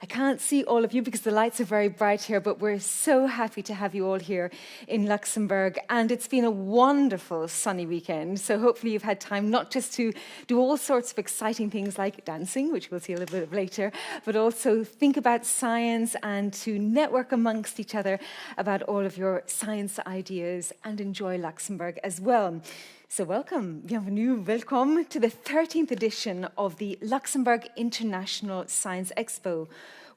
I can't see all of you because the lights are very bright here, but we're so happy to have you all here in Luxembourg. And it's been a wonderful sunny weekend. So hopefully you've had time not just to do all sorts of exciting things like dancing, which we'll see a little bit of later, but also think about science and to network amongst each other about all of your science ideas and enjoy Luxembourg as well. So welcome, bienvenue, welcome to the 13th edition of the Luxembourg International Science Expo.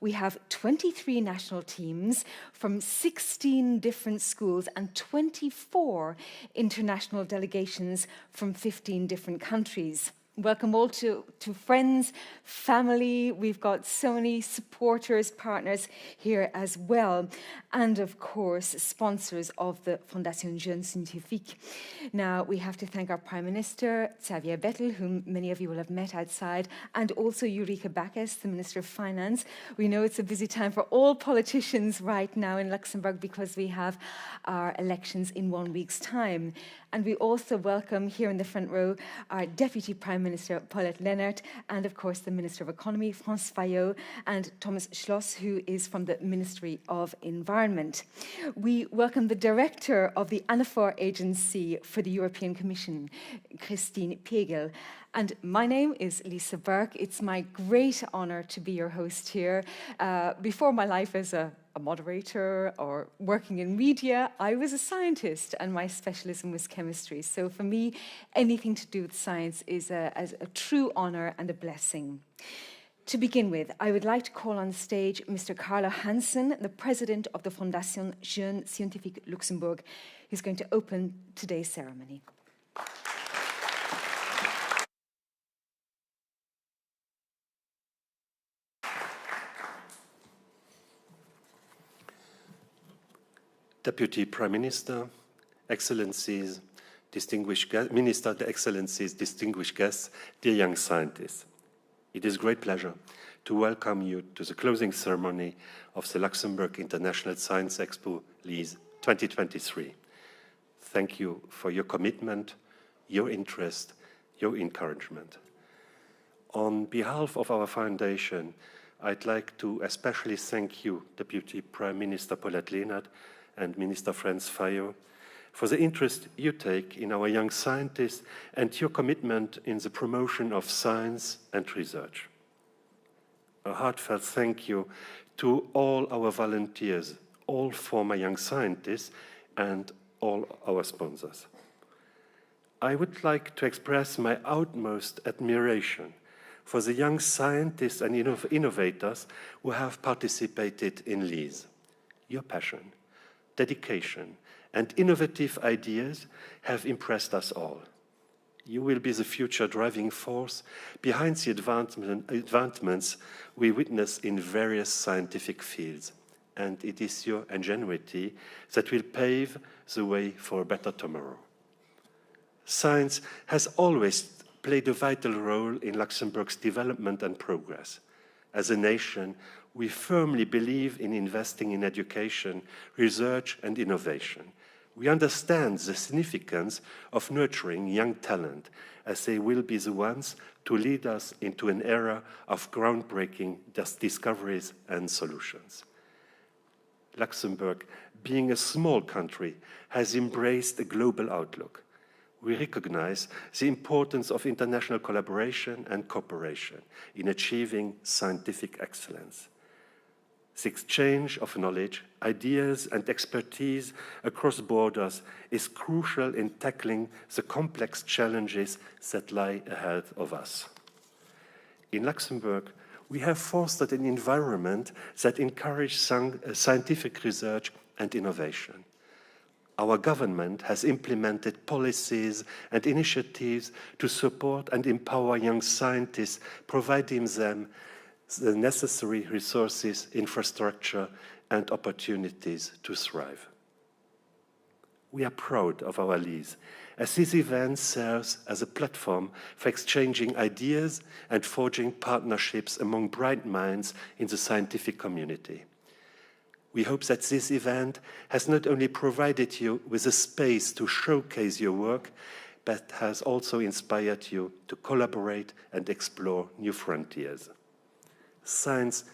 We have 23 national teams from 16 different schools and 24 international delegations from 15 different countries. Welcome all to friends, family. We've got so many supporters, partners here as well. And of course, sponsors of the Fondation Jeunes Scientifiques. Now, we have to thank our Prime Minister, Xavier Bettel, whom many of you will have met outside, and also Ulrike Backes, the Minister of Finance. We know it's a busy time for all politicians right now in Luxembourg because we have our elections in 1 week's time. And we also welcome here in the front row our Deputy Prime Minister, Paulette Lehnert, and of course the Minister of Economy, France Fayot, and Thomas Schloss, who is from the Ministry of Environment. We welcome the Director of the ANAFOR Agency for the European Commission, Christine Pegel. And my name is Lise Burke. It's my great honor to be your host here. Before my life as a moderator or working in media, I was a scientist and my specialism was chemistry. So for me, anything to do with science is a true honor and a blessing. To begin with, I would like to call on stage Mr. Carlo Hansen, the president of the Fondation Jeunes Scientifiques Luxembourg, who's going to open today's ceremony. Deputy Prime Minister, Excellencies, distinguished Minister, Excellencies, distinguished guests, dear young scientists. It is a great pleasure to welcome you to the closing ceremony of the Luxembourg International Science Expo, Lise 2023. Thank you for your commitment, your interest, your encouragement. On behalf of our foundation, I'd like to especially thank you, Deputy Prime Minister Paulette Lehnert, and Minister Franz Fayot, for the interest you take in our young scientists and your commitment in the promotion of science and research. A heartfelt thank you to all our volunteers, all former young scientists, and all our sponsors. I would like to express my utmost admiration for the young scientists and innovators who have participated in Lise. Your passion, dedication, and innovative ideas have impressed us all. You will be the future driving force behind the advancements we witness in various scientific fields, and it is your ingenuity that will pave the way for a better tomorrow. Science has always played a vital role in Luxembourg's development and progress. As a nation, we firmly believe in investing in education, research, and innovation. We understand the significance of nurturing young talent, as they will be the ones to lead us into an era of groundbreaking discoveries and solutions. Luxembourg, being a small country, has embraced a global outlook. We recognize the importance of international collaboration and cooperation in achieving scientific excellence. The exchange of knowledge, ideas, and expertise across borders is crucial in tackling the complex challenges that lie ahead of us. In Luxembourg, we have fostered an environment that encourages scientific research and innovation. Our government has implemented policies and initiatives to support and empower young scientists, providing them the necessary resources, infrastructure, and opportunities to thrive. We are proud of our Lise, as this event serves as a platform for exchanging ideas and forging partnerships among bright minds in the scientific community. We hope that this event has not only provided you with a space to showcase your work, but has also inspired you to collaborate and explore new frontiers. Science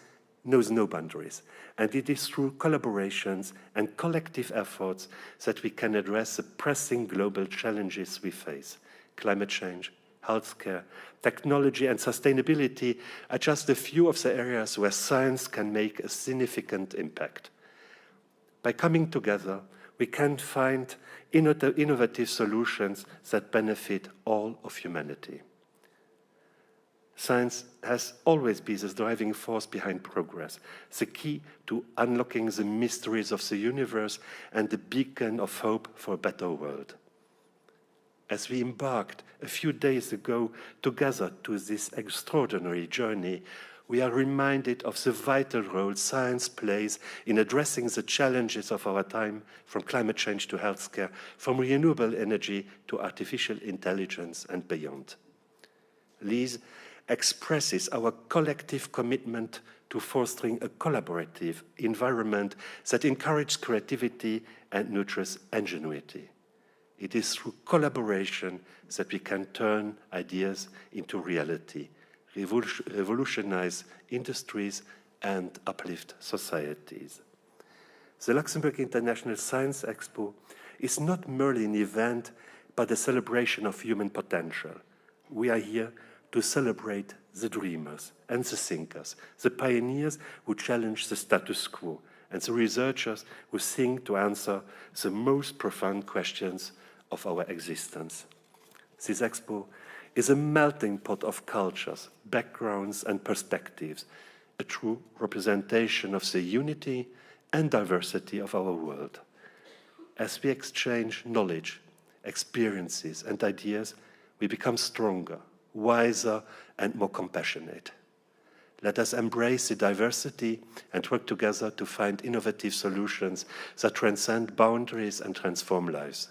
knows no boundaries, and it is through collaborations and collective efforts that we can address the pressing global challenges we face. Climate change, healthcare, technology and sustainability are just a few of the areas where science can make a significant impact. By coming together, we can find innovative solutions that benefit all of humanity. Science has always been the driving force behind progress, the key to unlocking the mysteries of the universe and the beacon of hope for a better world. As we embarked a few days ago together to this extraordinary journey, we are reminded of the vital role science plays in addressing the challenges of our time, from climate change to healthcare, from renewable energy to artificial intelligence and beyond. Lise expresses our collective commitment to fostering a collaborative environment that encourages creativity and nurtures ingenuity. It is through collaboration that we can turn ideas into reality, revolutionize industries, and uplift societies. The Luxembourg International Science Expo is not merely an event, but a celebration of human potential. We are here to celebrate the dreamers and the thinkers, the pioneers who challenge the status quo, and the researchers who think to answer the most profound questions of our existence. This expo is a melting pot of cultures, backgrounds, and perspectives, a true representation of the unity and diversity of our world. As we exchange knowledge, experiences, and ideas, we become stronger, wiser, and more compassionate. Let us embrace the diversity and work together to find innovative solutions that transcend boundaries and transform lives.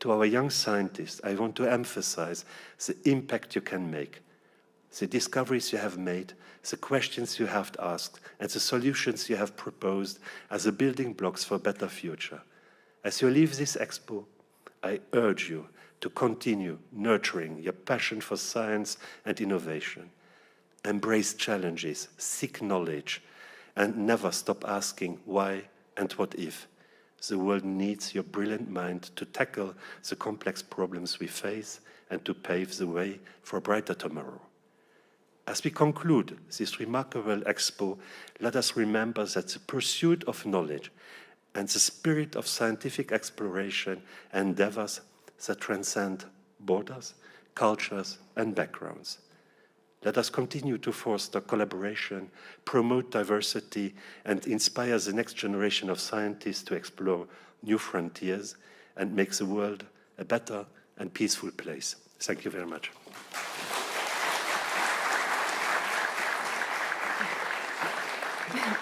To our young scientists, I want to emphasize the impact you can make, the discoveries you have made, the questions you have asked, and the solutions you have proposed as the building blocks for a better future. As you leave this expo, I urge you to continue nurturing your passion for science and innovation. Embrace challenges, seek knowledge, and never stop asking why and what if. The world needs your brilliant mind to tackle the complex problems we face and to pave the way for a brighter tomorrow. As we conclude this remarkable expo, let us remember that the pursuit of knowledge and the spirit of scientific exploration endeavors that transcend borders, cultures, and backgrounds. Let us continue to foster collaboration, promote diversity, and inspire the next generation of scientists to explore new frontiers and make the world a better and peaceful place. Thank you very much.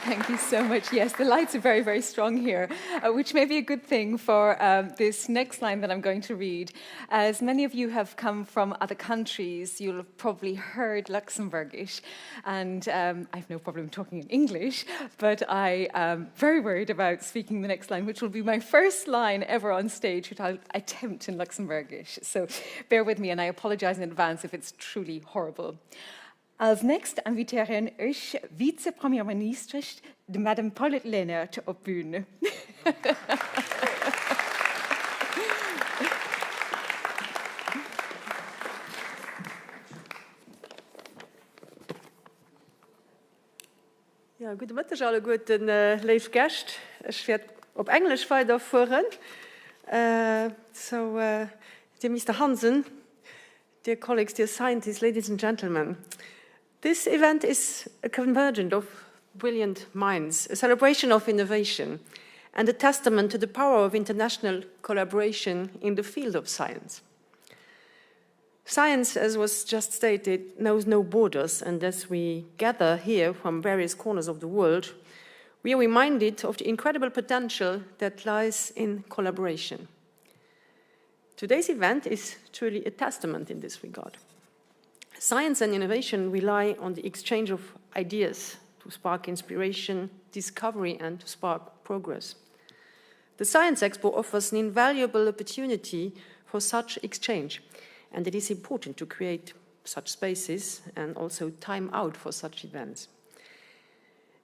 Thank you so much. Yes, the lights are very, very strong here, which may be a good thing for this next line that I'm going to read. As many of you have come from other countries, you'll have probably heard Luxembourgish, and I have no problem talking in English, but I am very worried about speaking the next line, which will be my first line ever on stage, which I'll attempt in Luxembourgish. So bear with me, and I apologize in advance if it's truly horrible. Als nächst inviteren ich Vize-Premierminister Madame Paulette Lehnert op Bühne. Ja, guten Mittag, alle guten lieve Gäste. Ich werde auf Englisch weiterfahren. Dear Mr. Hansen, dear colleagues, dear scientists, ladies and gentlemen, this event is a convergence of brilliant minds, a celebration of innovation, and a testament to the power of international collaboration in the field of science. Science, as was just stated, knows no borders, and as we gather here from various corners of the world, we are reminded of the incredible potential that lies in collaboration. Today's event is truly a testament in this regard. Science and innovation rely on the exchange of ideas to spark inspiration, discovery, and to spark progress. The Science Expo offers an invaluable opportunity for such exchange, and it is important to create such spaces and also time out for such events.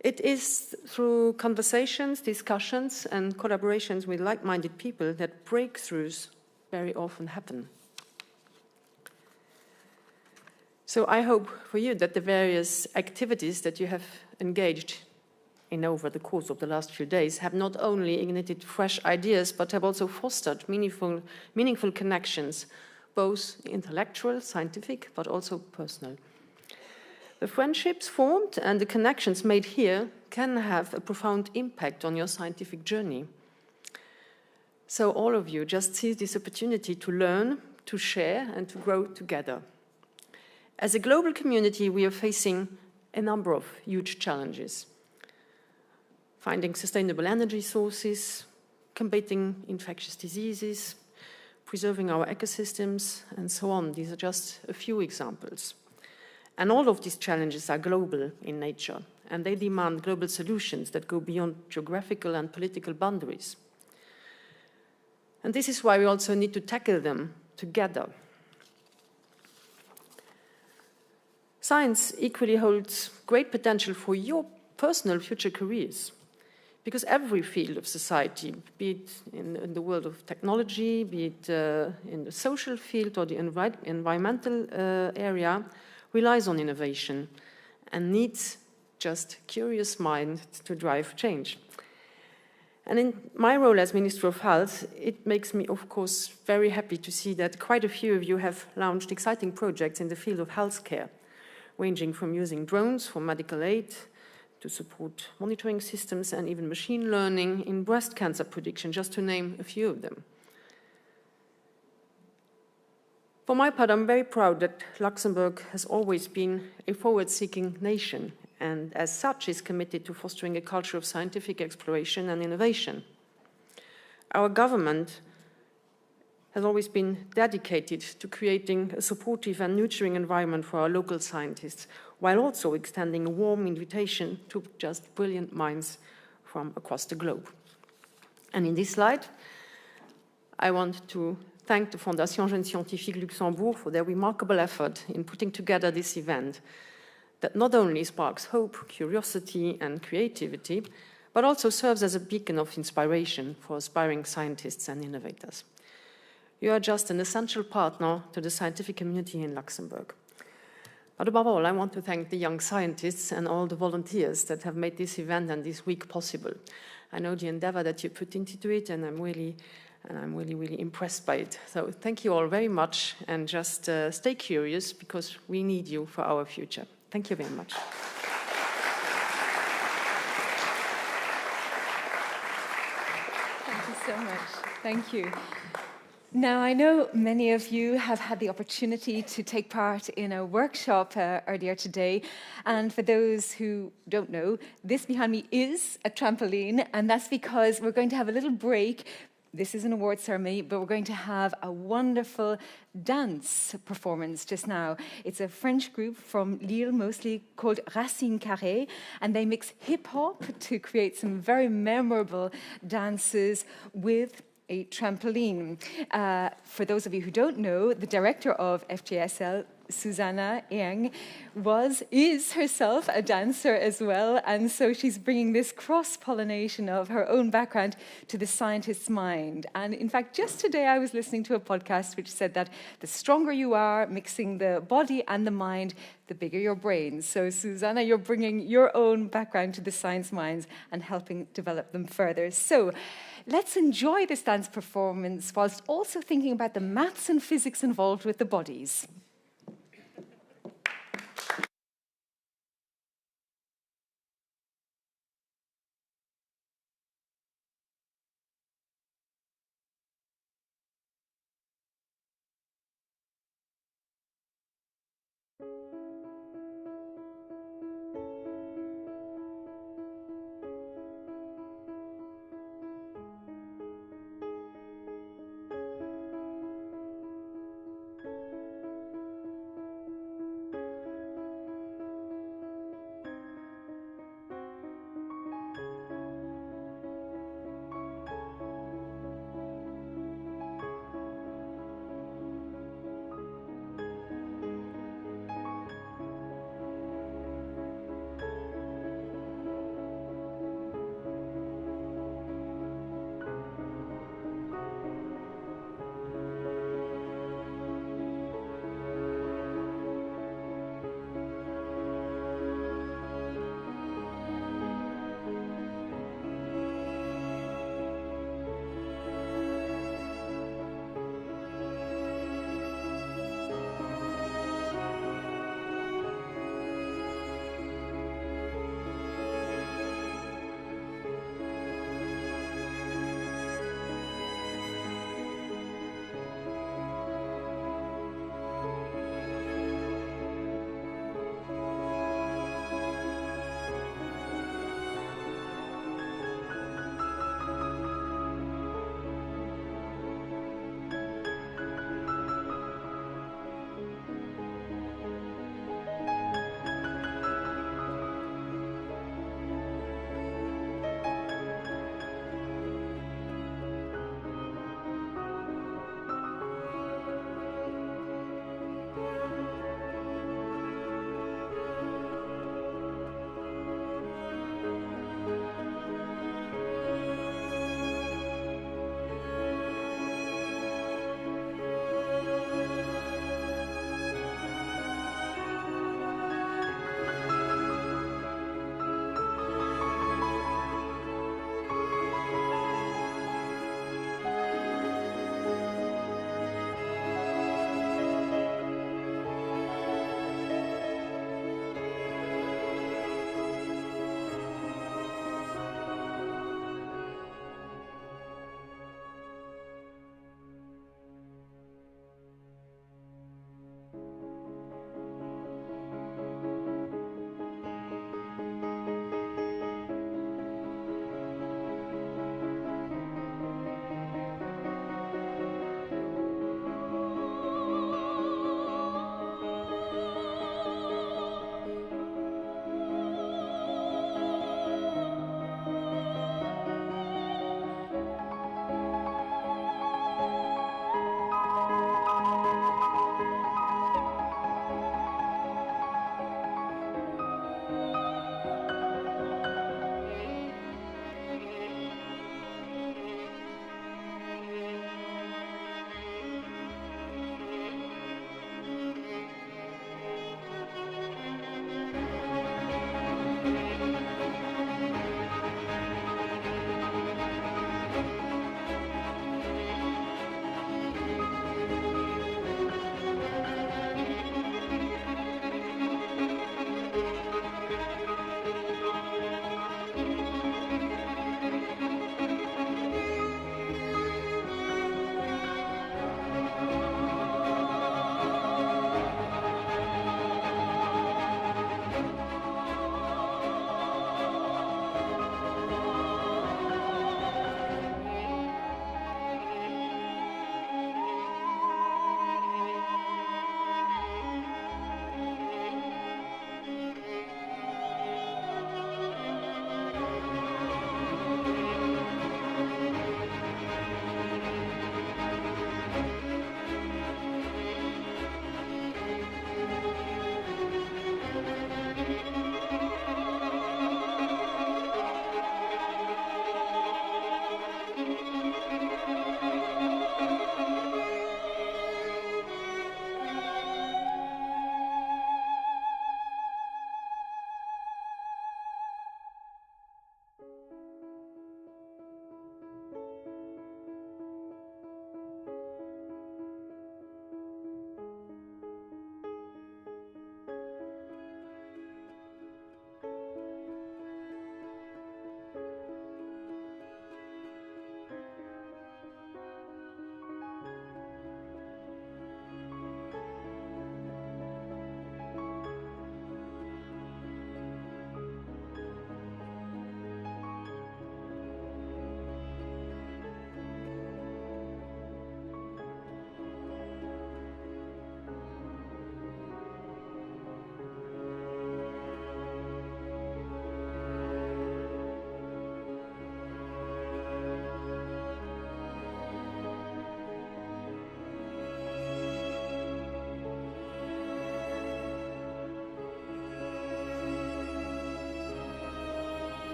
It is through conversations, discussions, and collaborations with like-minded people that breakthroughs very often happen. So I hope for you that the various activities that you have engaged in over the course of the last few days have not only ignited fresh ideas, but have also fostered meaningful connections, both intellectual, scientific, but also personal. The friendships formed and the connections made here can have a profound impact on your scientific journey. So all of you just seize this opportunity to learn, to share, and to grow together. As a global community, we are facing a number of huge challenges. Finding sustainable energy sources, combating infectious diseases, preserving our ecosystems, and so on. These are just a few examples. And all of these challenges are global in nature, and they demand global solutions that go beyond geographical and political boundaries. And this is why we also need to tackle them together. Science equally holds great potential for your personal future careers, because every field of society, be it in the world of technology, be it in the social field or the environmental area, relies on innovation and needs just curious minds to drive change. And in my role as Minister of Health, it makes me, of course, very happy to see that quite a few of you have launched exciting projects in the field of healthcare, ranging from using drones for medical aid to support monitoring systems and even machine learning in breast cancer prediction, just to name a few of them. For my part, I'm very proud that Luxembourg has always been a forward-seeking nation and as such is committed to fostering a culture of scientific exploration and innovation. Our government has always been dedicated to creating a supportive and nurturing environment for our local scientists, while also extending a warm invitation to just brilliant minds from across the globe. And in this slide, I want to thank the Fondation Jeunes Scientifiques Luxembourg for their remarkable effort in putting together this event that not only sparks hope, curiosity, and creativity, but also serves as a beacon of inspiration for aspiring scientists and innovators. You are just an essential partner to the scientific community in Luxembourg. But above all, I want to thank the young scientists and all the volunteers that have made this event and this week possible. I know the endeavor that you put into it, and I'm really, really impressed by it. So thank you all very much, and just stay curious, because we need you for our future. Thank you very much. Thank you so much. Thank you. Now, I know many of you have had the opportunity to take part in a workshop earlier today. And for those who don't know, this behind me is a trampoline. And that's because we're going to have a little break. This is an award ceremony, but we're going to have a wonderful dance performance just now. It's a French group from Lille, mostly, called Racine Carrée, and they mix hip-hop to create some very memorable dances with a trampoline. For those of you who don't know, the director of FJSL, Susanna Eng, is herself a dancer as well, and so she's bringing this cross-pollination of her own background to the scientist's mind. And in fact, just today I was listening to a podcast which said that the stronger you are mixing the body and the mind, the bigger your brain. So Susanna, you're bringing your own background to the science minds and helping develop them further. So let's enjoy this dance performance whilst also thinking about the maths and physics involved with the bodies.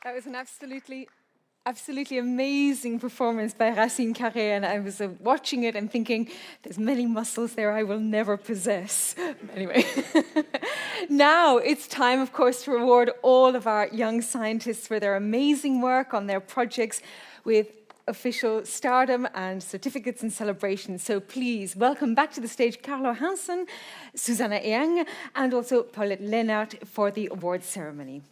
That was an absolutely amazing performance by Racine Carré, and I was watching it and thinking, there's many muscles there I will never possess. Anyway, now it's time, of course, to reward all of our young scientists for their amazing work on their projects with official stardom and certificates and celebrations. So please welcome back to the stage Carlo Hansen, Susanna Yang, and also Paulette Lennart for the awards ceremony.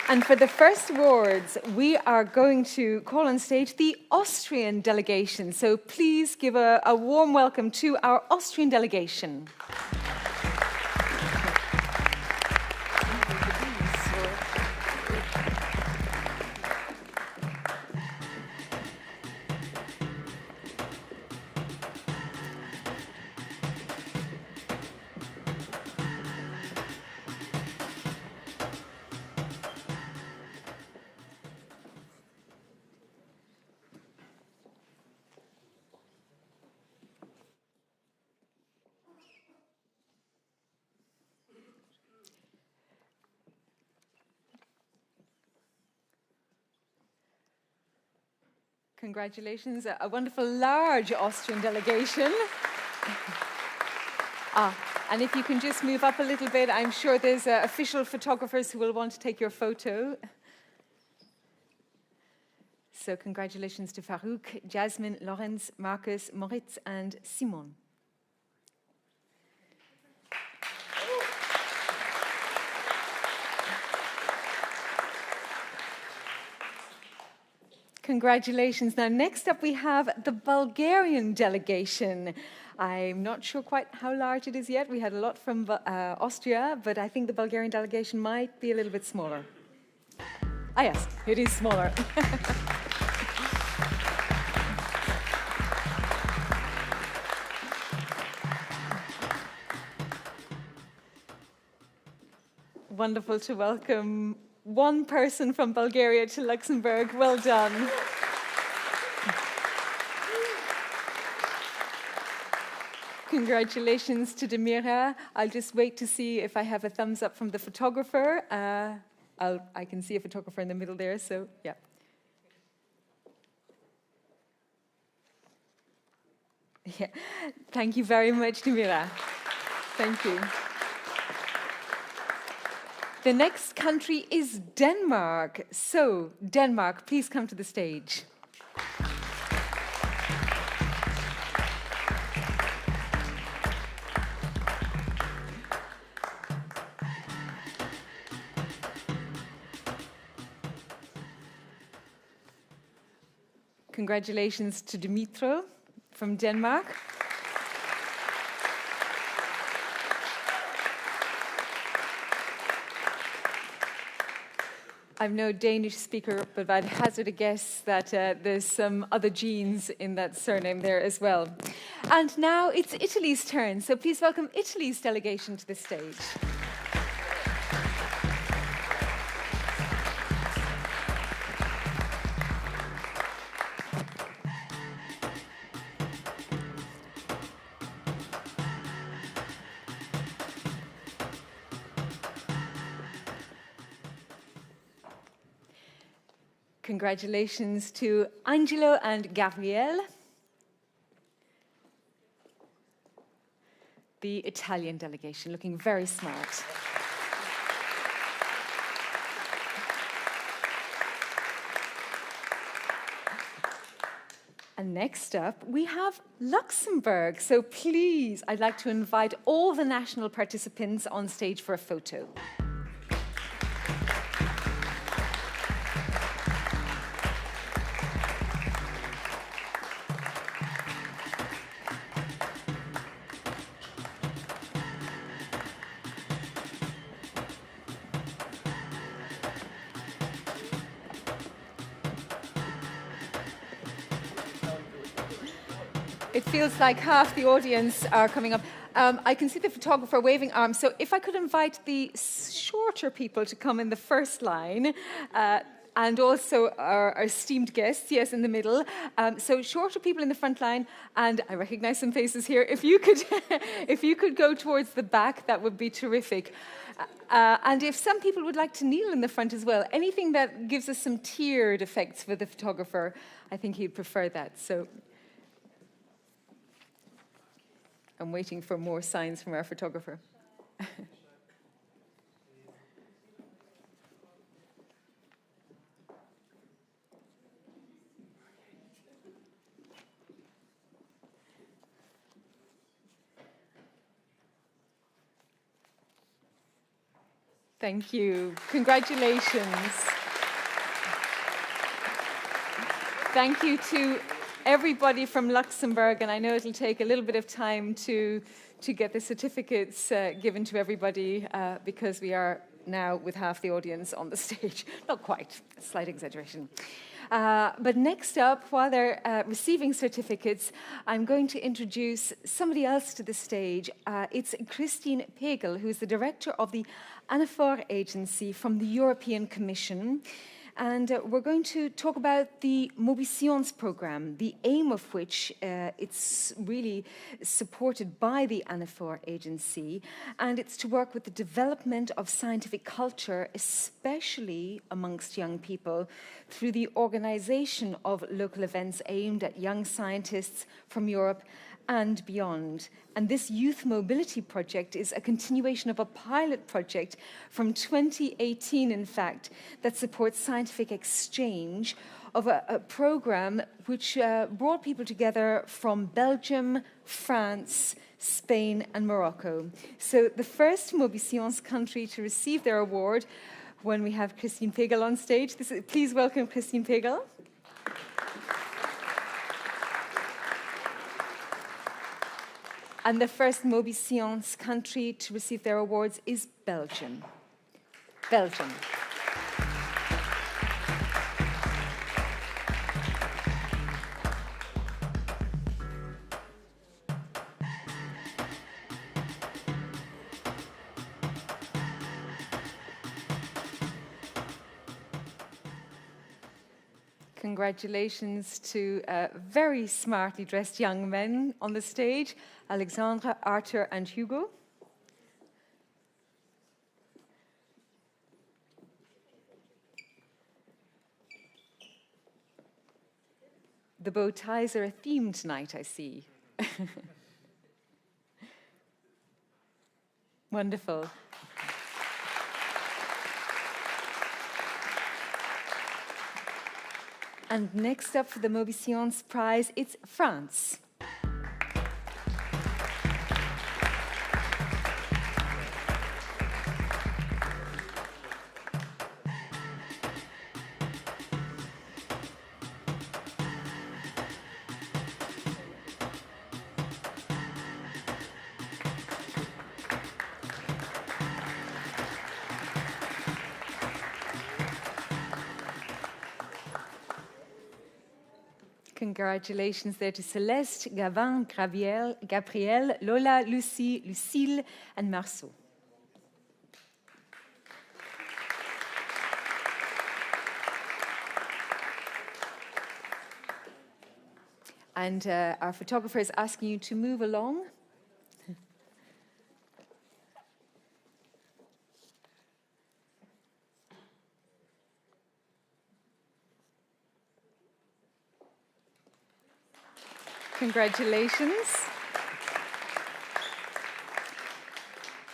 And for the first awards, we are going to call on stage the Austrian delegation. So please give a warm welcome to our Austrian delegation. Congratulations, a wonderful large Austrian delegation. And if you can just move up a little bit, I'm sure there's official photographers who will want to take your photo. So congratulations to Farouk, Jasmine, Lorenz, Marcus, Moritz, and Simon. Congratulations. Now, next up we have the Bulgarian delegation. I'm not sure quite how large it is yet. We had a lot from Austria, but I think the Bulgarian delegation might be a little bit smaller. Ah, yes, it is smaller. Wonderful to welcome one person from Bulgaria to Luxembourg. Well done. Congratulations to Demira. I'll just wait to see if I have a thumbs up from the photographer. I can see a photographer in the middle there, so yeah. Yeah. Thank you very much, Demira. Thank you. The next country is Denmark. So, Denmark, please come to the stage. Congratulations to Dimitro from Denmark. I'm no Danish speaker, but I'd hazard a guess that there's some other genes in that surname there as well. And now it's Italy's turn, so please welcome Italy's delegation to the stage. Congratulations to Angelo and Gabriele, the Italian delegation, looking very smart. And next up, we have Luxembourg. So please, I'd like to invite all the national participants on stage for a photo. It feels like half the audience are coming up. I can see the photographer waving arms, so if I could invite the shorter people to come in the first line, and also our esteemed guests, yes, in the middle. So shorter people in the front line, and I recognize some faces here. If you could, if you could go towards the back, that would be terrific. And if some people would like to kneel in the front as well, anything that gives us some tiered effects for the photographer, I think he'd prefer that. So I'm waiting for more signs from our photographer. Thank you. Congratulations. Thank you to everybody from Luxembourg, and I know it'll take a little bit of time to get the certificates given to everybody because we are now with half the audience on the stage. Not quite, a slight exaggeration. But next up, while they're receiving certificates, I'm going to introduce somebody else to the stage. It's Christine Pegel, who is the director of the Anafor agency from the European Commission. And we're going to talk about the Mobitions program, the aim of which it's really supported by the Anafor agency, and it's to work with the development of scientific culture, especially amongst young people, through the organization of local events aimed at young scientists from Europe and beyond. And this youth mobility project is a continuation of a pilot project from 2018, in fact, that supports scientific exchange of a program which brought people together from Belgium, France, Spain, and Morocco. So the first Mobitions country to receive their award, when we have Christine Pegel on stage. Please welcome Christine Pegel. And the first Mobitions country to receive their awards is Belgium. Belgium. Congratulations to very smartly dressed young men on the stage, Alexandre, Arthur, and Hugo. The bow ties are a theme tonight, I see. Wonderful. And next up for the Mobitions Prize, it's France. Congratulations there to Celeste, Gavin, Gabrielle, Lola, Lucie, Lucille, and Marceau. And our photographer is asking you to move along. Congratulations.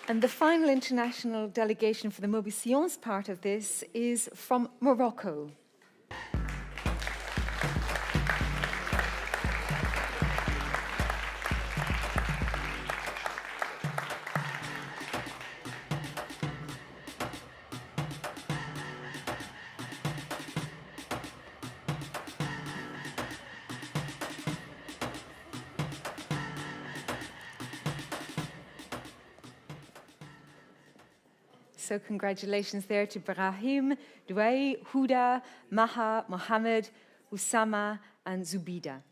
And the final international delegation for the Mobitions part of this is from Morocco. So congratulations there to Brahim, Douay, Huda, Maha, Mohammed, Usama, and Zubida.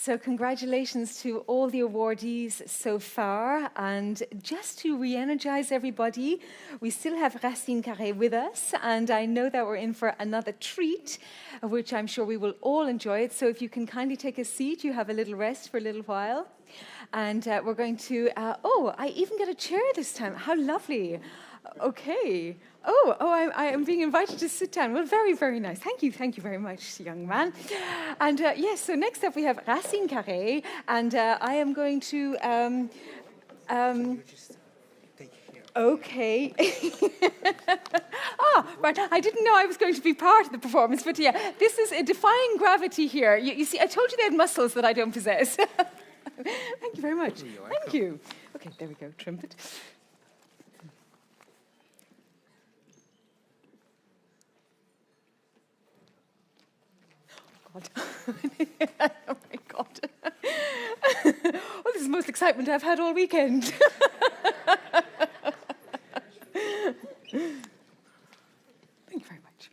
So congratulations to all the awardees so far. And just to re-energize everybody, we still have Racine Carré with us. And I know that we're in for another treat, which I'm sure we will all enjoy it. So if you can kindly take a seat, you have a little rest for a little while. And we're going to, oh, I even get a chair this time. How lovely. Okay. I am being invited to sit down. Well, very, very nice. Thank you very much, young man. And yes, so next up we have Racine Carré, and I am going to. Okay. Right. I didn't know I was going to be part of the performance, but yeah, this is a defying gravity here. You see, I told you they had muscles that I don't possess. Thank you very much. Thank you. Okay, there we go. Trumpet. Oh my God. Oh, this is the most excitement I've had all weekend. Thank you very much.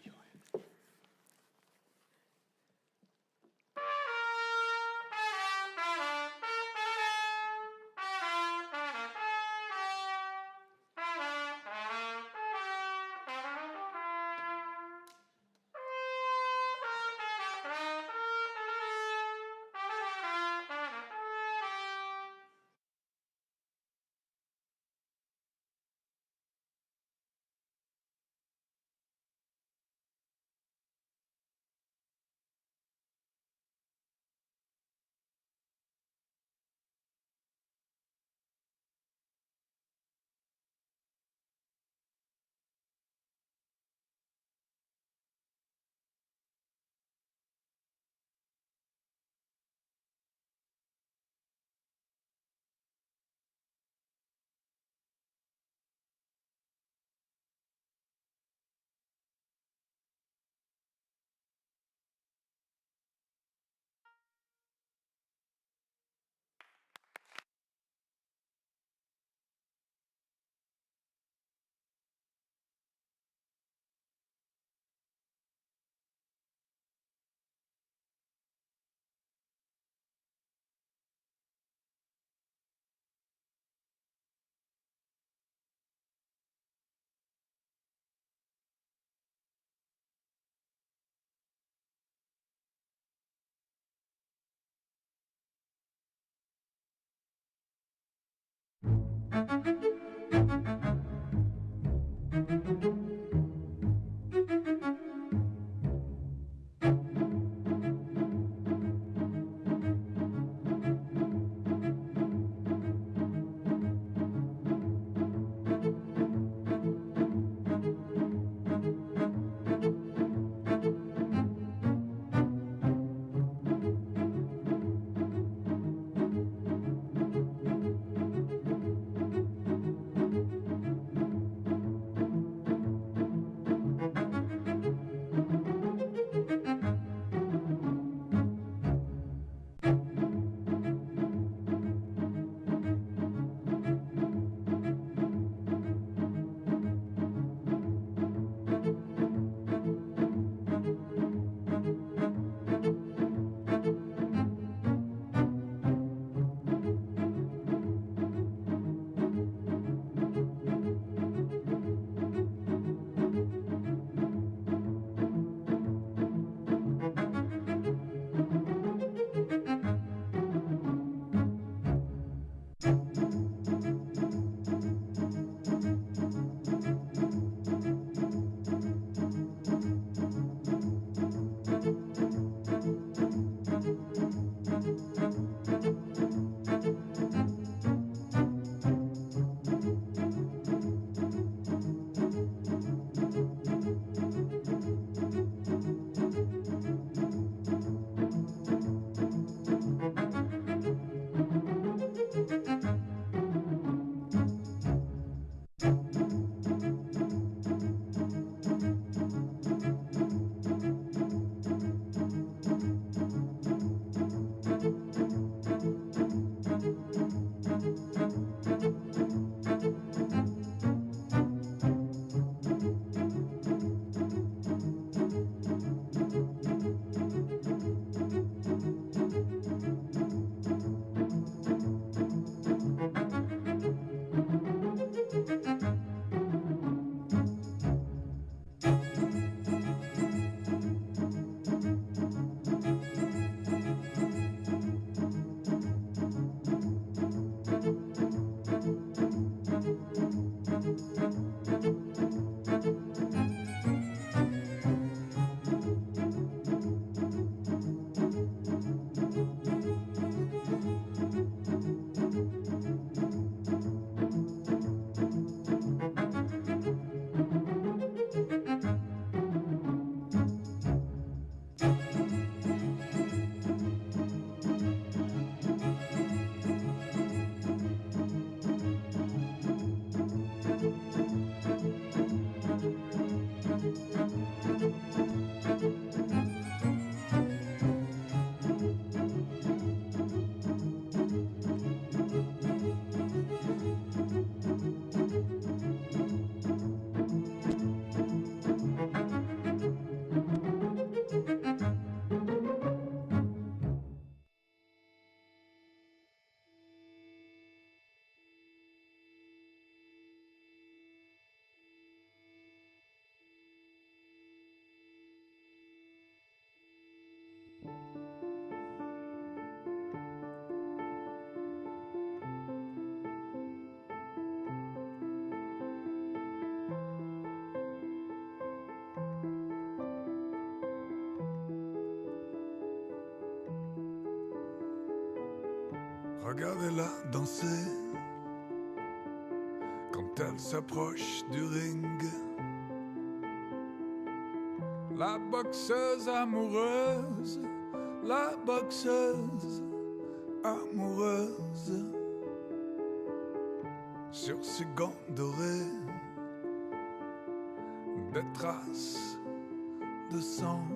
Regardez-la danser quand elle s'approche du ring. La boxeuse amoureuse, la boxeuse amoureuse. Sur ses gants dorés, des traces de sang,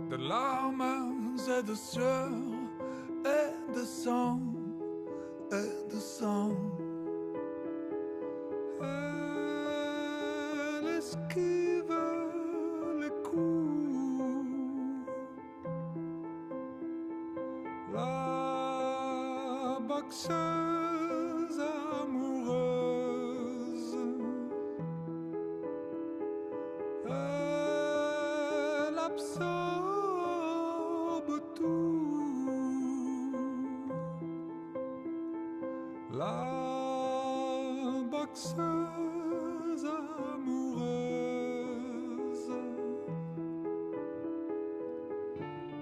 de larmes et de sueur, et de sang, et de sang. Elle esquive les coups. La boxeuse amoureuse, elle absorbe tout. La boxeuse amoureuse.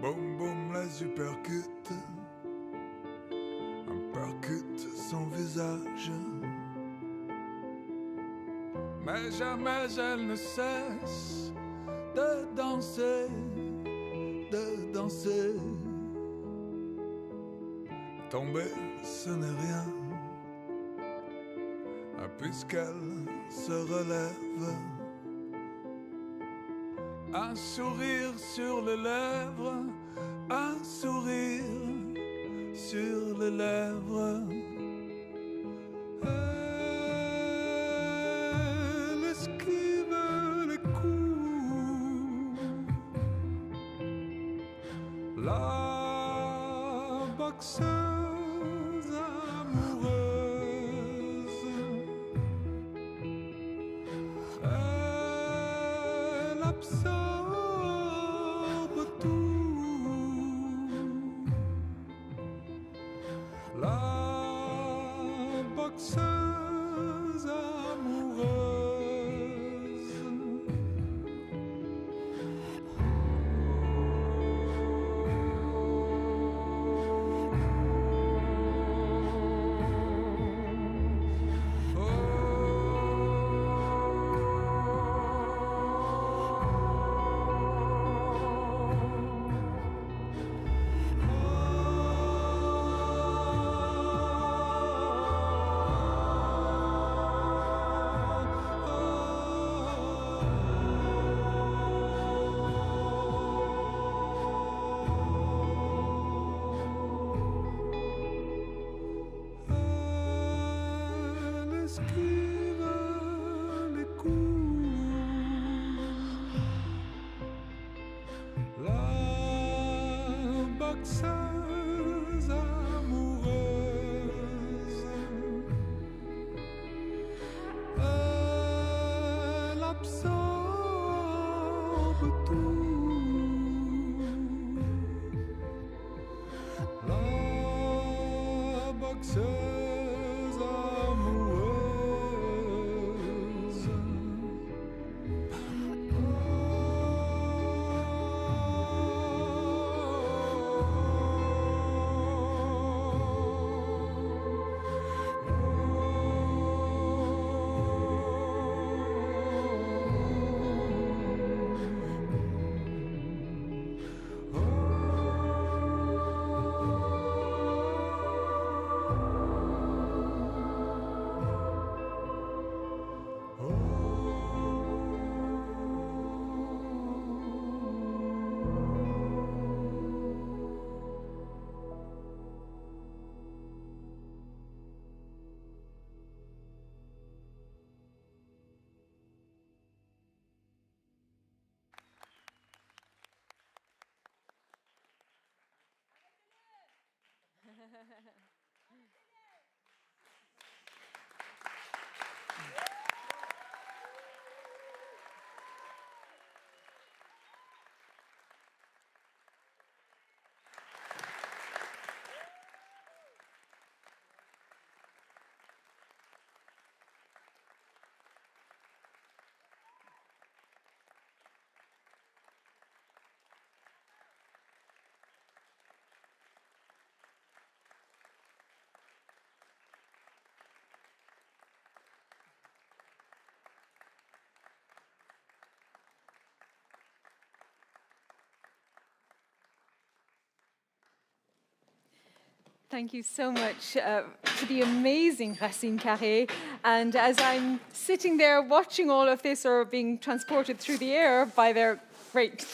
Boum boum, les yeux percutent, percute son visage. Mais jamais elle ne cesse de danser, de danser. Tomber, ce n'est rien, puisqu'elle se relève. Un sourire sur les lèvres, un sourire sur les lèvres. Elle esquive les coups. La boxeuse amoureuse, elle absorbe tout. La boxeuse amoureuse. Boxeuse amoureuse, elle absorbe tout. La boxeuse amoureuse. Thank you so much to the amazing Racine Carré. And as I'm sitting there watching all of this or being transported through the air by their great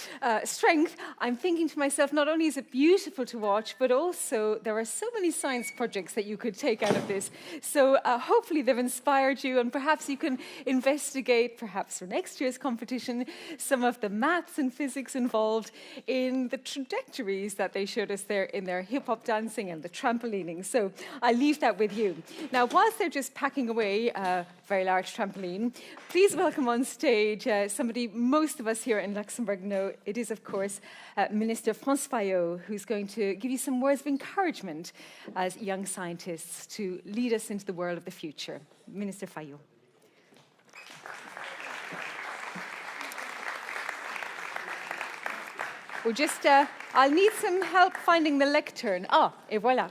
strength, I'm thinking to myself, not only is it beautiful to watch, but also there are so many science projects that you could take out of this. So hopefully they've inspired you, and perhaps you can investigate, perhaps for next year's competition, some of the maths and physics involved in the trajectories that they showed us there in their hip-hop dancing and the trampolining. So I'll leave that with you. Now, whilst they're just packing away a very large trampoline, please welcome on stage somebody most of us here in Luxembourg know. It is, of course, Minister François Fayot, who's going to give you some words of encouragement as young scientists to lead us into the world of the future. Minister Fayot. We're just, I'll need some help finding the lectern. Ah, et voilà.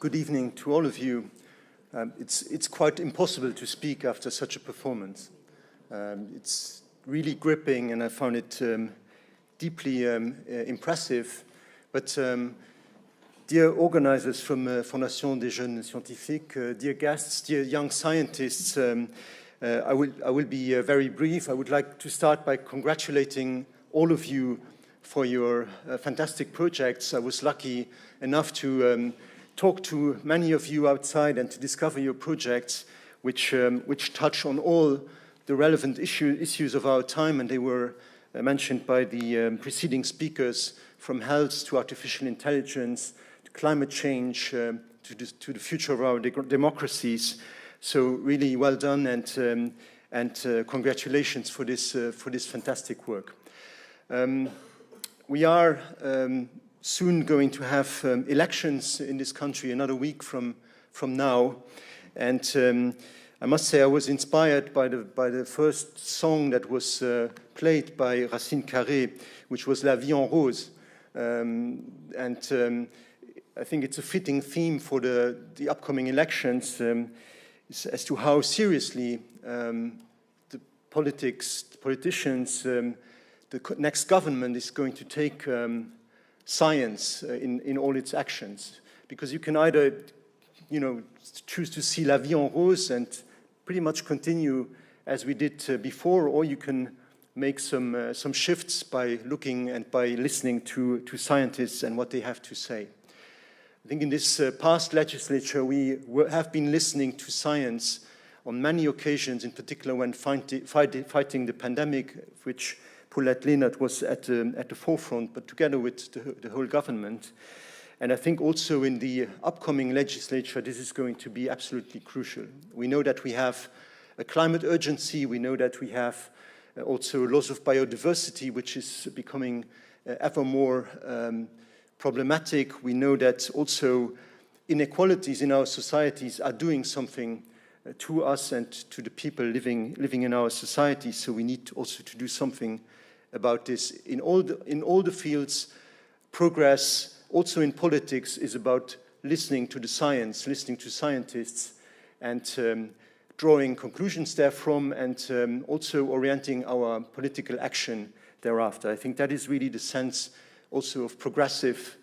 Good evening to all of you. It's quite impossible to speak after such a performance. It's really gripping, and I found it deeply impressive. But dear organizers from Fondation des Jeunes Scientifiques, dear guests, dear young scientists, I will be very brief. I would like to start by congratulating all of you for your fantastic projects. I was lucky enough to talk to many of you outside and to discover your projects, which touch on all the relevant issues of our time, and they were mentioned by the preceding speakers, from health to artificial intelligence, to climate change, to the future of our democracies. So really well done, and congratulations for this fantastic work. We are soon going to have elections in this country, another week from now, and I must say I was inspired by the first song that was played by Racine Carré, which was La Vie en Rose, and I think it's a fitting theme for the upcoming elections as to how seriously the politicians, the next government is going to take science in all its actions, because you can either, choose to see La Vie en Rose and pretty much continue as we did before, or you can make some shifts by looking and by listening to scientists and what they have to say. I think in this past legislature we have been listening to science on many occasions, in particular when fighting the pandemic, which Paulette Lehnert was at the forefront, but together with the whole government. And I think also in the upcoming legislature, this is going to be absolutely crucial. We know that we have a climate urgency. We know that we have also loss of biodiversity, which is becoming ever more problematic. We know that also inequalities in our societies are doing something to us and to the people living in our society. So we need also to do something about this. In all the fields, progress, also in politics, is about listening to the science, listening to scientists, and drawing conclusions therefrom, and also orienting our political action thereafter. I think that is really the sense also of progressive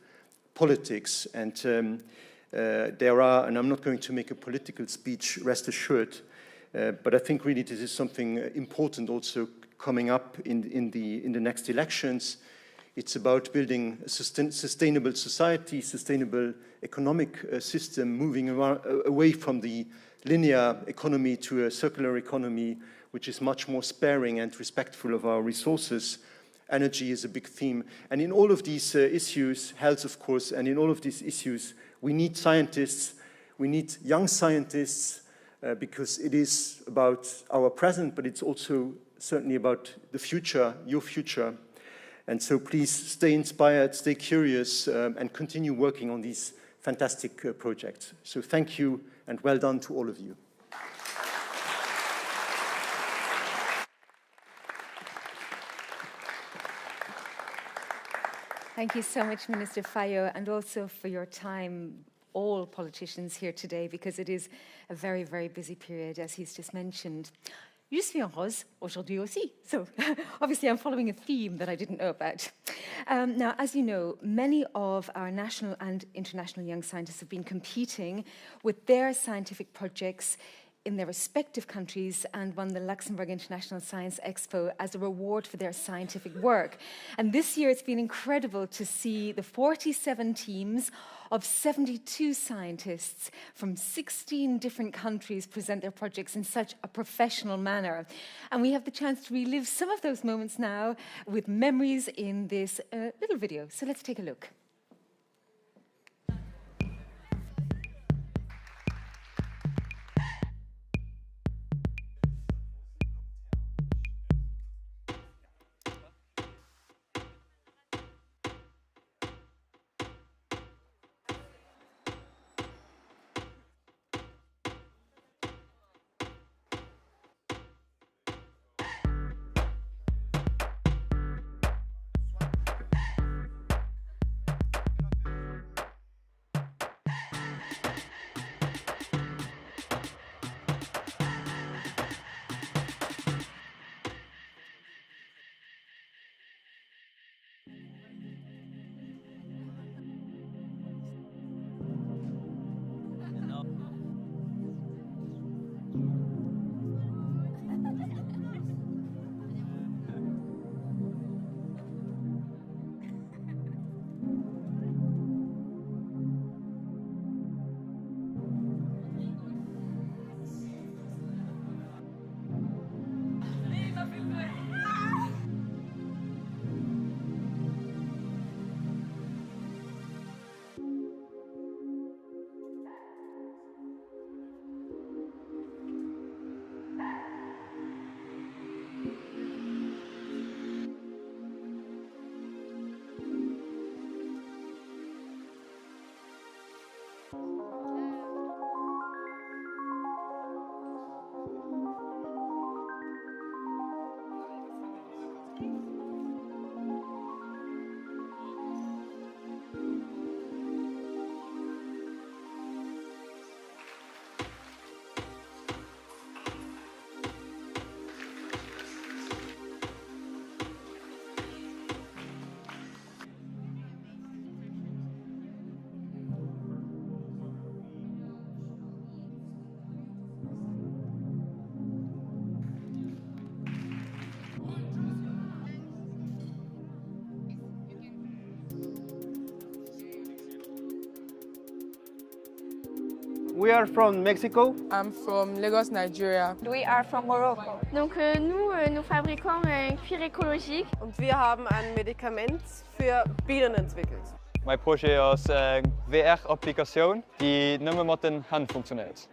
politics. And there are, and I'm not going to make a political speech, rest assured, but I think really this is something important also coming up in the next elections. It's about building a sustainable society, sustainable economic system, moving away from the linear economy to a circular economy, which is much more sparing and respectful of our resources. Energy is a big theme. And in all of these issues, health, of course, and in all of these issues, we need scientists, we need young scientists, because it is about our present, but it's also certainly about the future, your future. And so please stay inspired, stay curious, and continue working on these fantastic projects. So thank you, and well done to all of you. Thank you so much, Minister Fayot, and also for your time all politicians here today because it is a very, very busy period, as he's just mentioned. Je suis en rose aujourd'hui aussi. So obviously I'm following a theme that I didn't know about. Now, as you know, many of our national and international young scientists have been competing with their scientific projects in their respective countries and won the Luxembourg International Science Expo as a reward for their scientific work. And this year it's been incredible to see the 47 teams of 72 scientists from 16 different countries present their projects in such a professional manner. And we have the chance to relive some of those moments now with memories in this little video. So let's take a look. We are from Mexico. I'm from Lagos, Nigeria. We are from Morocco. Donc nous fabriquons un cuir écologique. Und wir haben ein Medikament für Bienen entwickelt. Mijn project is een VR-applicatie die niet meer met een hand functioneert.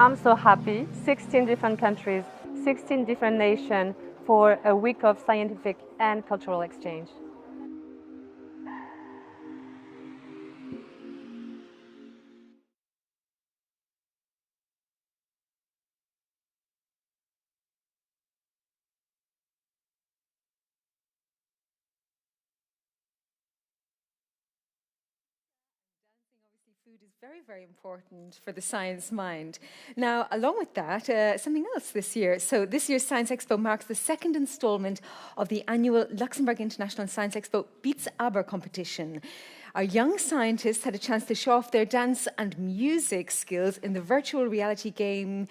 I'm so happy, 16 different countries, 16 different nations for a week of scientific and cultural exchange. Food is very, very important for the science mind. Now, along with that, something else this year. So this year's Science Expo marks the second installment of the annual Luxembourg International Science Expo Beats Aber competition. Our young scientists had a chance to show off their dance and music skills in the virtual reality game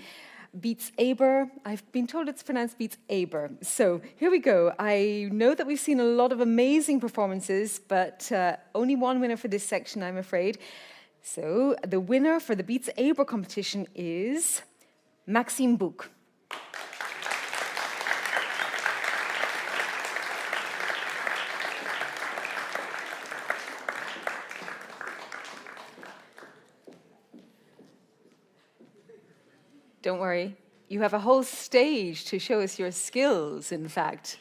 Beats Aber. I've been told it's pronounced Beats Aber. So here we go. I know that we've seen a lot of amazing performances, but only one winner for this section, I'm afraid. So the winner for the Beats Aber competition is Maxime Bouc. Don't worry, you have a whole stage to show us your skills, in fact.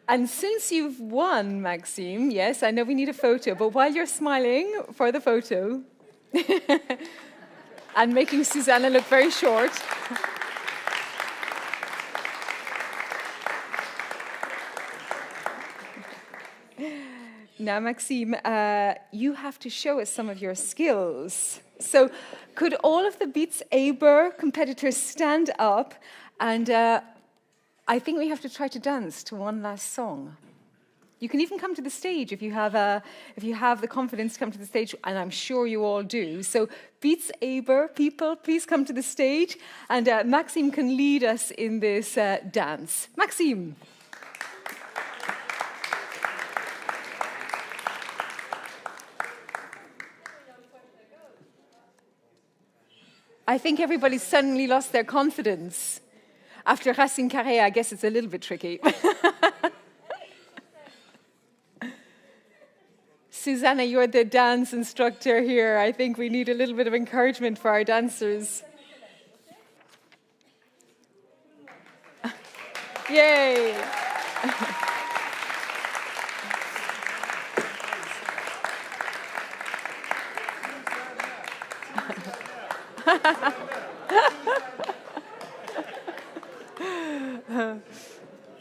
And since you've won, Maxime, yes, I know we need a photo, but while you're smiling for the photo and making Susanna look very short, now, Maxime, you have to show us some of your skills. So could all of the Beats Aber competitors stand up? And I think we have to try to dance to one last song. You can even come to the stage if you have the confidence to come to the stage, and I'm sure you all do. So Beats Aber people, please come to the stage, and Maxime can lead us in this dance. Maxime. I think everybody's suddenly lost their confidence. After Racine Carré, I guess it's a little bit tricky. Susanna, you're the dance instructor here. I think we need a little bit of encouragement for our dancers. Yay!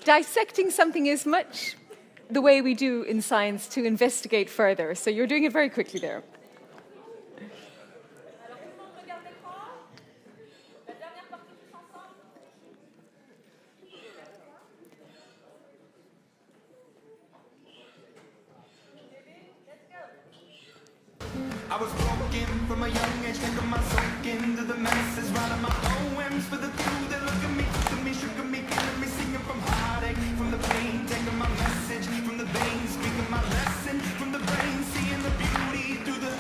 Dissecting something is much the way we do in science to investigate further. So you're doing it very quickly there. I was broken from a young age, taking my soak into the masses, writing my poems for the few that look at me, took me, shook me, killing me, singing from heartache, from the pain, taking my message from the veins, speaking my lesson from the brain, seeing the beauty through the.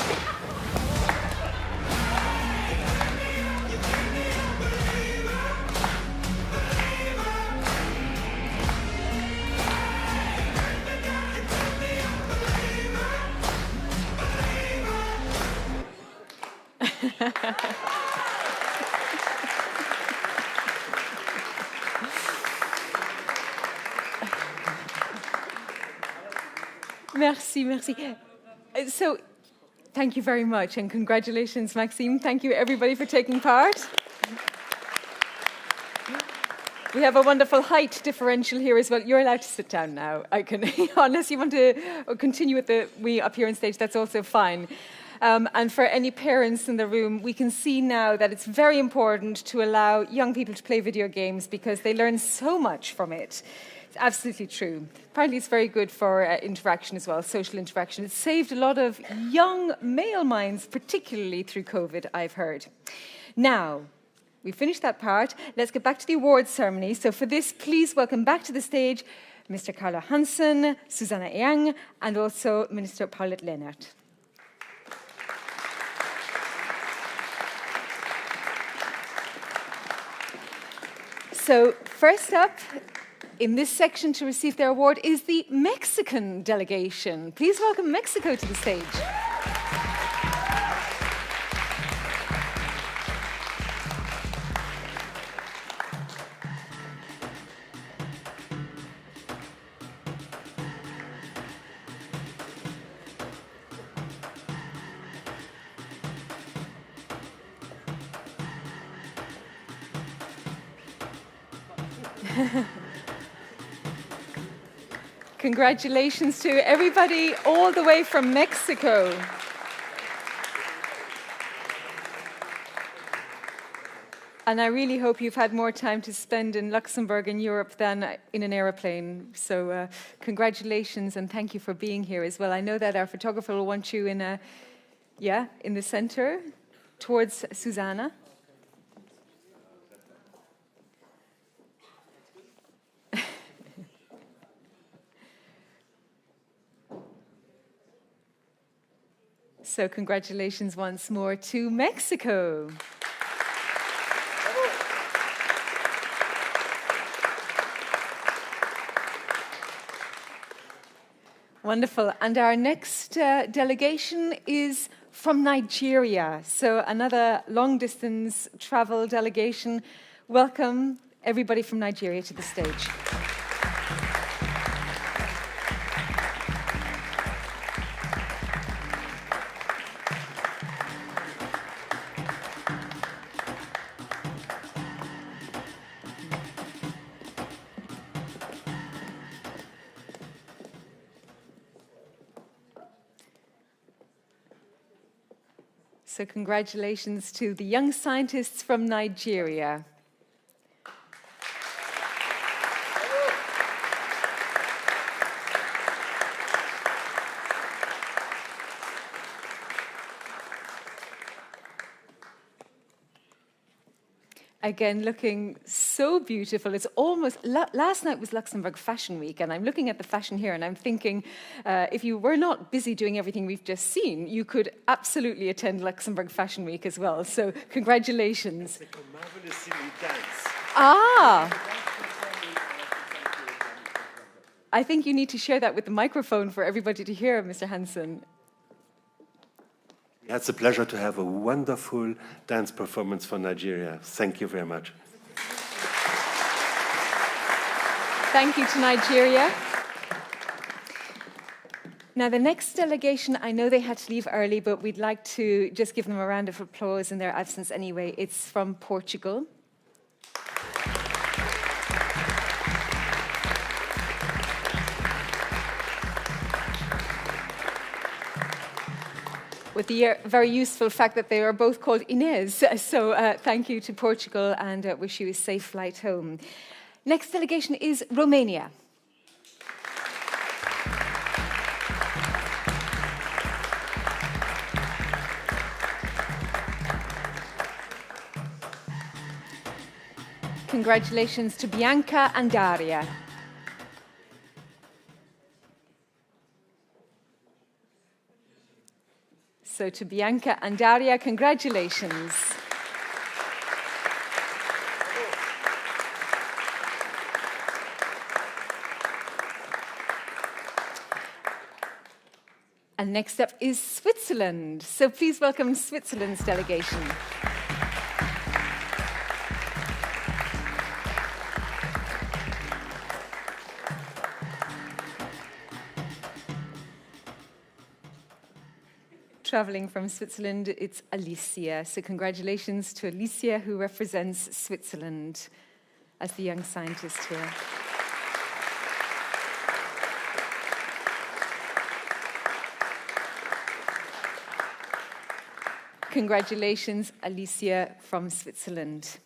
Merci, merci. So, thank you very much, and congratulations, Maxime. Thank you, everybody, for taking part. We have a wonderful height differential here as well. You're allowed to sit down now. I can, unless you want to continue with the we up here on stage, that's also fine. And for any parents in the room, we can see now that it's very important to allow young people to play video games because they learn so much from it. It's absolutely true. Apparently it's very good for interaction as well, social interaction. It's saved a lot of young male minds, particularly through COVID, I've heard. Now, we finished that part. Let's get back to the awards ceremony. So for this, please welcome back to the stage Mr. Carlo Hansen, Susanna Yang, and also Minister Paulette Lehnert. So first up, in this section to receive their award is the Mexican delegation. Please welcome Mexico to the stage. Congratulations to everybody all the way from Mexico. And I really hope you've had more time to spend in Luxembourg and Europe than in an aeroplane. So congratulations and thank you for being here as well. I know that our photographer will want you in the center towards Susanna. So congratulations once more to Mexico. Wonderful. And our next delegation is from Nigeria. So another long-distance travel delegation. Welcome, everybody from Nigeria, to the stage. So congratulations to the young scientists from Nigeria. Again, looking so beautiful. It's almost, last night was Luxembourg Fashion Week, and I'm looking at the fashion here, and I'm thinking, if you were not busy doing everything we've just seen, you could absolutely attend Luxembourg Fashion Week as well. So congratulations. It's a marvelous dance. I think you need to share that with the microphone for everybody to hear, Mr. Hansen. It's a pleasure to have a wonderful dance performance for Nigeria. Thank you very much. Thank you to Nigeria. Now, the next delegation, I know they had to leave early, but we'd like to just give them a round of applause in their absence anyway. It's from Portugal. With the very useful fact that they are both called Inez. So thank you to Portugal and wish you a safe flight home. Next delegation is Romania. Congratulations to Bianca and Daria. So to Bianca and Daria, congratulations. And next up is Switzerland. So please welcome Switzerland's delegation. Traveling from Switzerland, it's Alicia. So congratulations to Alicia, who represents Switzerland as the young scientist here. Congratulations, Alicia from Switzerland.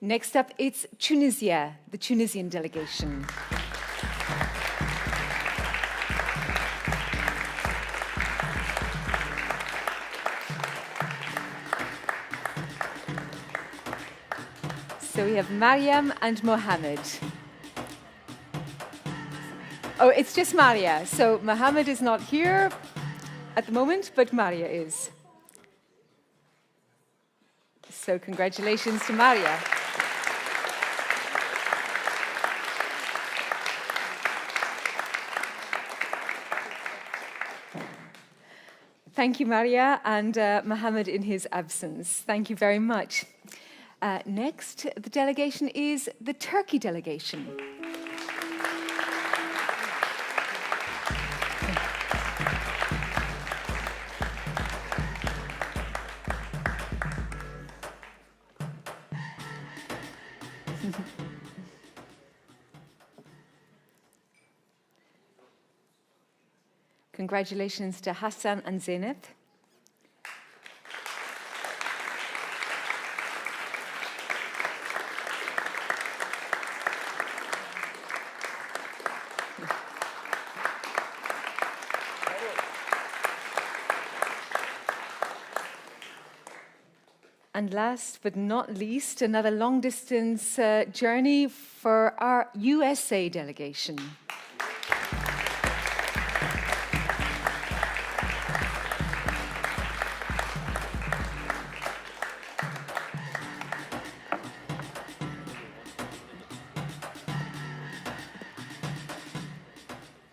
Next up, it's Tunisia, the Tunisian delegation. So we have Mariam and Mohammed. Oh, it's just Maria. So Mohammed is not here at the moment, but Maria is. So congratulations to Maria. Thank you, Maria, and Mohammed in his absence. Thank you very much. Next, the delegation is the Turkey delegation. Congratulations to Hassan and Zeynep. And last but not least, another long-distance journey for our USA delegation.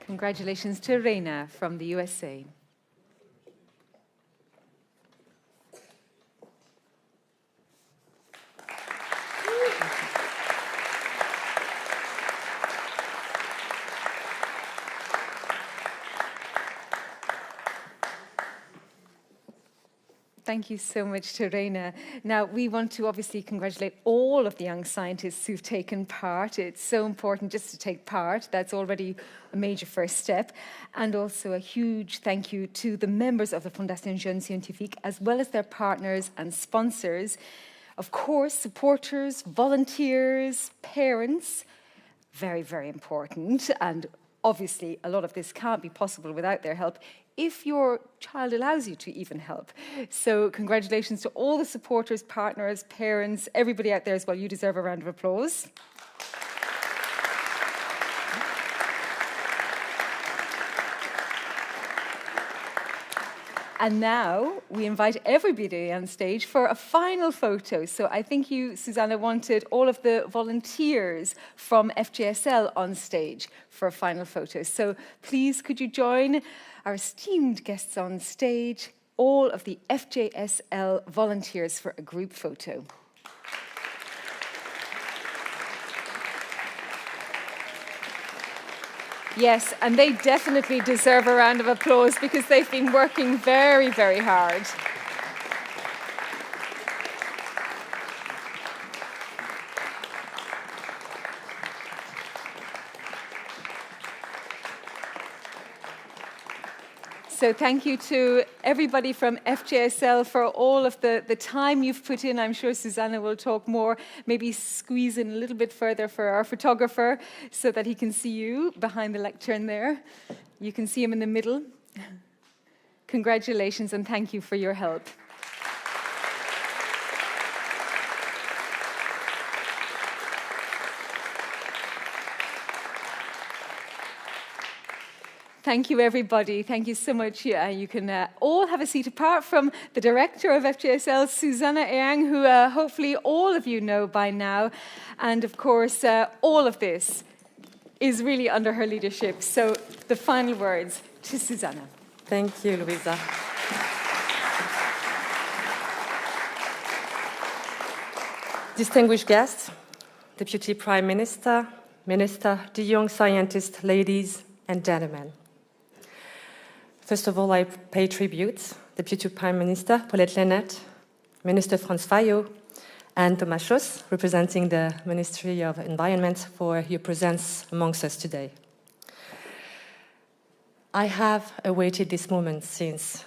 Congratulations to Reina from the USA. Thank you so much to Reina. Now, we want to obviously congratulate all of the young scientists who've taken part. It's so important just to take part. That's already a major first step. And also a huge thank you to the members of the Fondation Jeunes Scientifiques, as well as their partners and sponsors. Of course, supporters, volunteers, parents, very, very important. And obviously, a lot of this can't be possible without their help, if your child allows you to even help. So congratulations to all the supporters, partners, parents, everybody out there as well. You deserve a round of applause. And now we invite everybody on stage for a final photo. So I think you, Susanna, wanted all of the volunteers from FJSL on stage for a final photo. So please, could you join our esteemed guests on stage, all of the FJSL volunteers for a group photo. Yes, and they definitely deserve a round of applause because they've been working very, very hard. So thank you to everybody from FJSL for all of the time you've put in. I'm sure Susanna will talk more, maybe squeeze in a little bit further for our photographer so that he can see you behind the lectern there. You can see him in the middle. Congratulations and thank you for your help. Thank you, everybody. Thank you so much. You can all have a seat apart from the director of FJSL, Susanna Eyang, who hopefully all of you know by now. And of course, all of this is really under her leadership. So the final words to Susanna. Thank you, Louisa. Distinguished guests, Deputy Prime Minister, Minister, the young scientists, ladies and gentlemen. First of all, I pay tribute Deputy Prime Minister Paulette Lennert, Minister Franz Fayo, and Thomas Schoss, representing the Ministry of Environment, for your presence amongst us today. I have awaited this moment since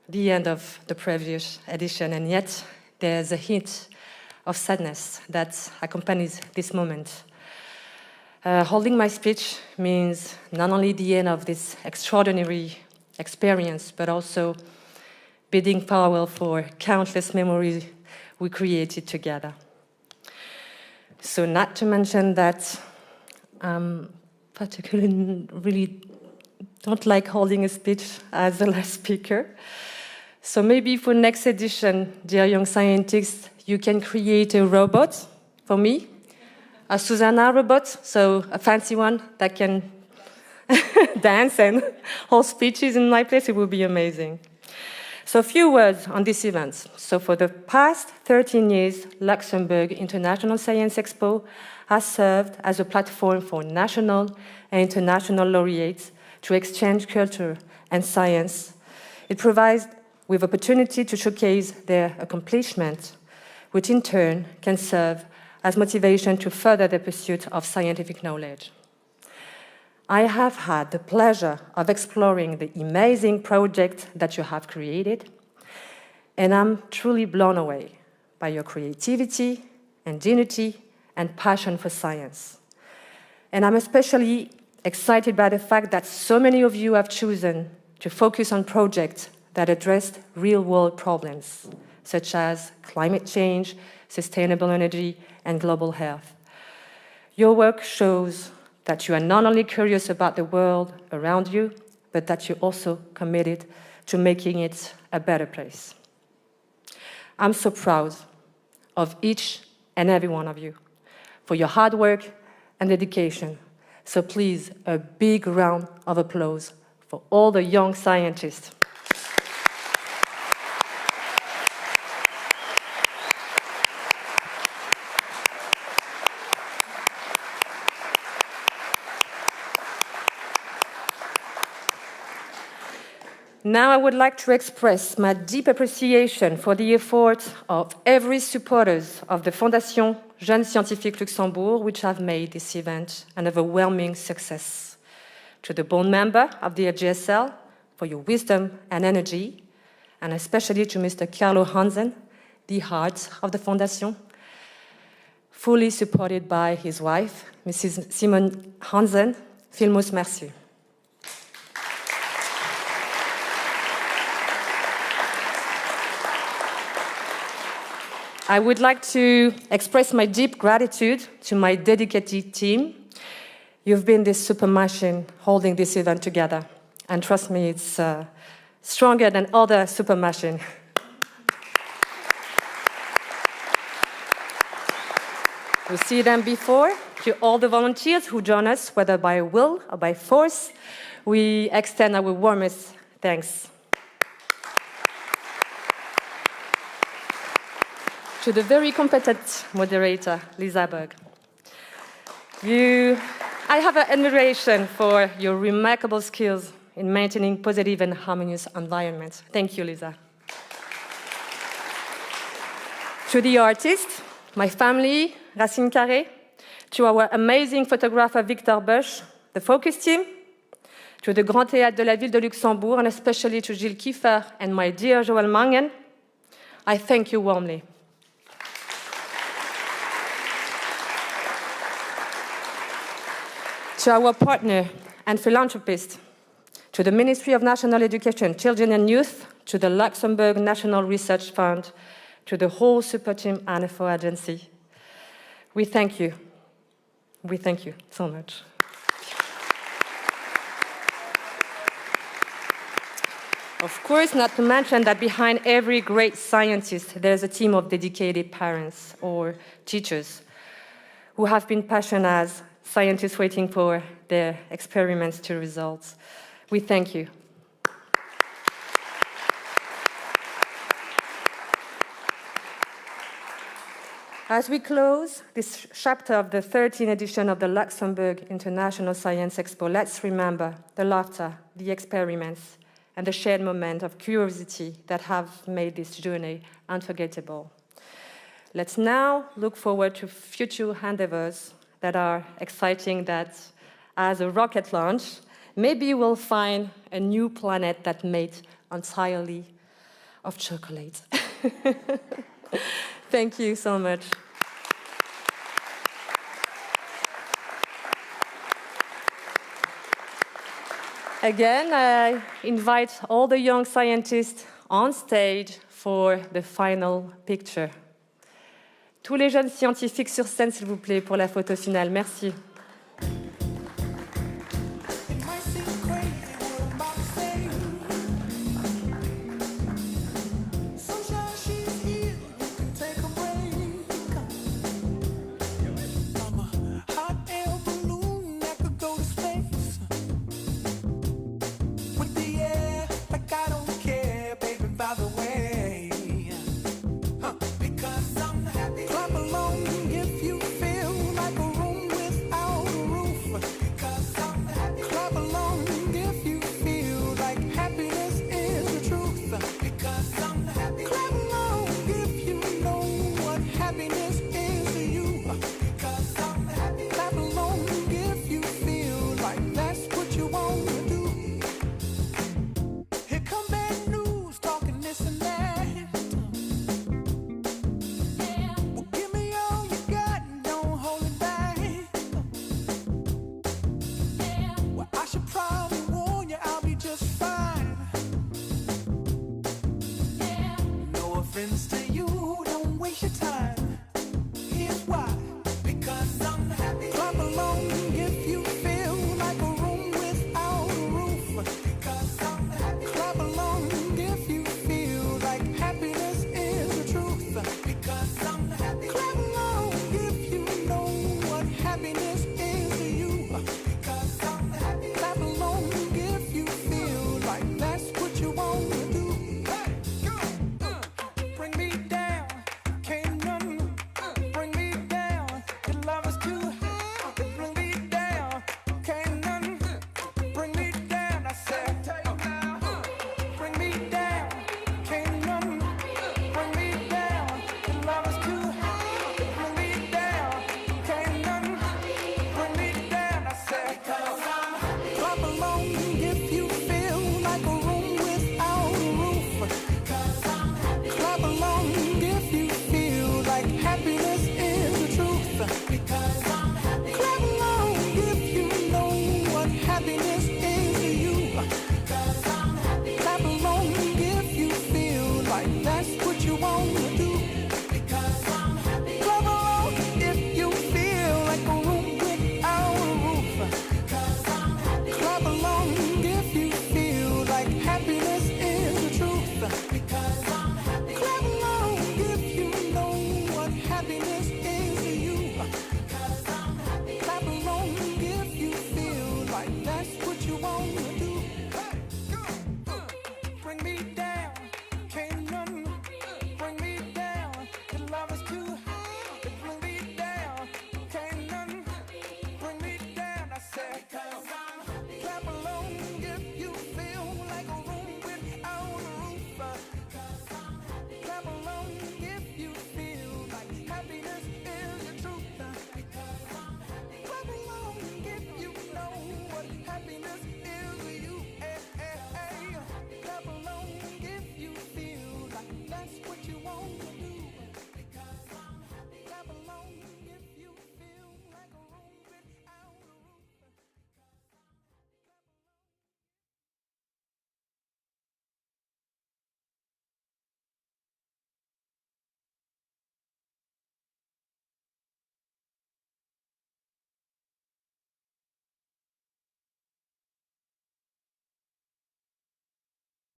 the end of the previous edition, and yet there's a hint of sadness that accompanies this moment. Holding my speech means not only the end of this extraordinary experience, but also bidding farewell for countless memories we created together. So not to mention that particularly really don't like holding a speech as the last speaker. So maybe for next edition, dear young scientists, you can create a robot for me, a Susanna robot, so a fancy one that can dance and hold speeches in my place. It would be amazing. So a few words on this event. So for the past 13 years, Luxembourg International Science Expo has served as a platform for national and international laureates to exchange culture and science. It provides with opportunity to showcase their accomplishments, which in turn can serve as motivation to further the pursuit of scientific knowledge. I have had the pleasure of exploring the amazing project that you have created, and I'm truly blown away by your creativity, ingenuity, and passion for science. And I'm especially excited by the fact that so many of you have chosen to focus on projects that address real-world problems, such as climate change, sustainable energy, and global health. Your work shows that you are not only curious about the world around you, but that you're also committed to making it a better place. I'm so proud of each and every one of you for your hard work and dedication. So please, a big round of applause for all the young scientists. Now I would like to express my deep appreciation for the effort of every supporters of the Fondation Jeunes Scientifiques Luxembourg, which have made this event an overwhelming success. To the board member of the GSL for your wisdom and energy, and especially to Mr. Carlo Hansen, the heart of the Fondation, fully supported by his wife, Mrs. Simone Hansen. Vielmals merci. I would like to express my deep gratitude to my dedicated team. You've been this super machine holding this event together. And trust me, it's stronger than other super machines. We see them before. To all the volunteers who join us, whether by will or by force, we extend our warmest thanks. To the very competent moderator, Lise. I have an admiration for your remarkable skills in maintaining positive and harmonious environments. Thank you, Lise. To the artists, my family, Racine Carré, to our amazing photographer, Victor Bush, the focus team, to the Grand Théâtre de la Ville de Luxembourg, and especially to Gilles Kiefer and my dear Joël Mangen, I thank you warmly. To our partner and philanthropist, to the Ministry of National Education, Children and Youth, to the Luxembourg National Research Fund, to the whole super team ANFO agency, we thank you. We thank you so much. Of course, not to mention that behind every great scientist, there's a team of dedicated parents or teachers who have been passionate as scientists waiting for their experiments to results. We thank you. As we close this chapter of the 13th edition of the Luxembourg International Science Expo, let's remember the laughter, the experiments, and the shared moment of curiosity that have made this journey unforgettable. Let's now look forward to future endeavors that are exciting, that as a rocket launch, maybe we'll find a new planet that's made entirely of chocolate. Thank you so much. Again, I invite all the young scientists on stage for the final picture. Tous les jeunes scientifiques sur scène, s'il vous plaît, pour la photo finale. Merci.